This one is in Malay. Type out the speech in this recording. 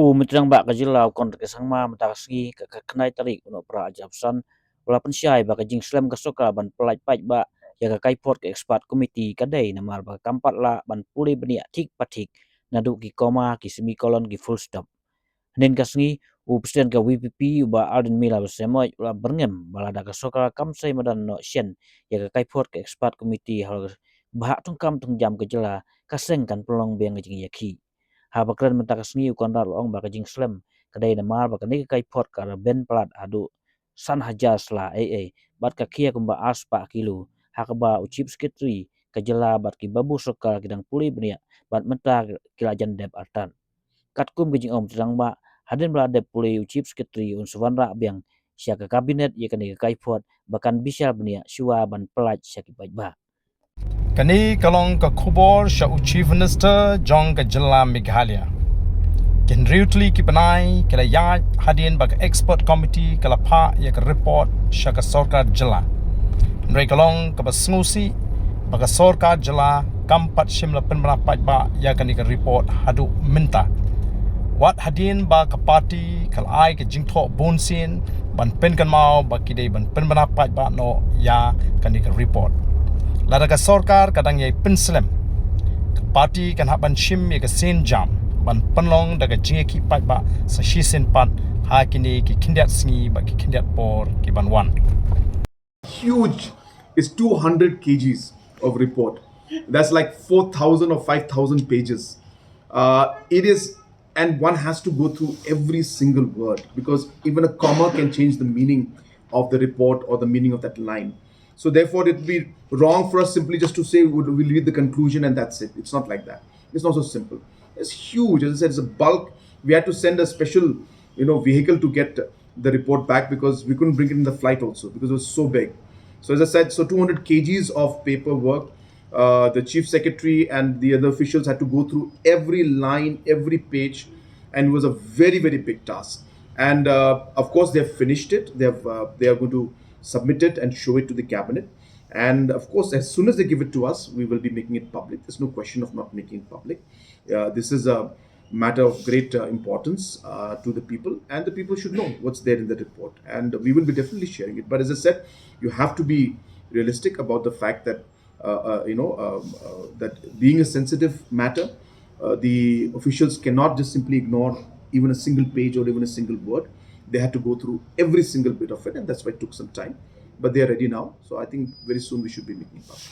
Mitrang ba kajilaw kon kesangma mataksgi kenai tarik uno pra ajabsan wala pensyai ba kajing slam kasoka ban pelaj paj ba ya ka Kaiphod ke expat committee kadai namar ba kampat la ban puli benia tik patik nadu ki koma ki semikolon ki full stop nen kasngi presiden ka WPP ba Ardent mila besemoj ula berngem balada kasoka kamsai madan no sien ya ka Kaiphod ke expat committee hal bahak tungkam tungjam kejela kaseng kan pelong beng kajing yaki ha bakran mentakasngi Conrad ong ba kajing slam kadai namar ba kani Kaiphod ka ben plat adu san hajas la bat ka kia kumba aspa kilo hakaba uchip sekretari kajela bat ki babu sokal kidang puli benia bat menta kilajan dep artan katkum kajing om terang ba hadin bala dep puli uchip sekretari un suwanra biang sia ka kabinet ye kani Kaiphod bahkan bisa benia syua ban pelaj syaki ba Kani kalong ka khubor sya Chief Minister jong ka jilla Meghalaya. Ken riutli ki panai kala ya hadin bag expert committee kala pha ya ka report sya ka sarkar jilla. Nrai kalong ka basngusi bag sarkar jilla kampat shimla penbana ba ya kani ka report hadu minta. Wat hadin ba ka party kala ai ka jingtho bonsin ban pen kan mau ba kidai ban penbana ba no ya kani ka report. Lada ka sarkar kadang yai penslem parti kan haban shim ye ka sen jam ban penlong daga jinge ki pat ba sa shi sen pat ha kini ki kindiat sngi ba ki kindiat por ki ban wan huge. It's 200 kgs of report. That's like 4,000 or 5,000 pages. It is, and one has to go through every single word because even a comma can change the meaning of the report or the meaning of that line. So therefore, it would be wrong for us simply just to say we'll read the conclusion and that's it. It's not like that. It's not so simple. It's huge. As I said, it's a bulk. We had to send a special, vehicle to get the report back because we couldn't bring it in the flight also because it was so big. So as I said, 200 kgs of paperwork. The chief secretary and the other officials had to go through every line, every page, and it was a very, very big task. And of course, they've finished it. They are going to submit it and show it to the cabinet. And of course, as soon as they give it to us, we will be making it public. There's no question of not making it public. This is a matter of great importance to the people, and the people should know what's there in the report. And we will be definitely sharing it. But as I said, you have to be realistic about the fact that that being a sensitive matter, the officials cannot just simply ignore even a single page or even a single word. They had to go through every single bit of it, and that's why it took some time. But they are ready now, so I think very soon we should be making it public.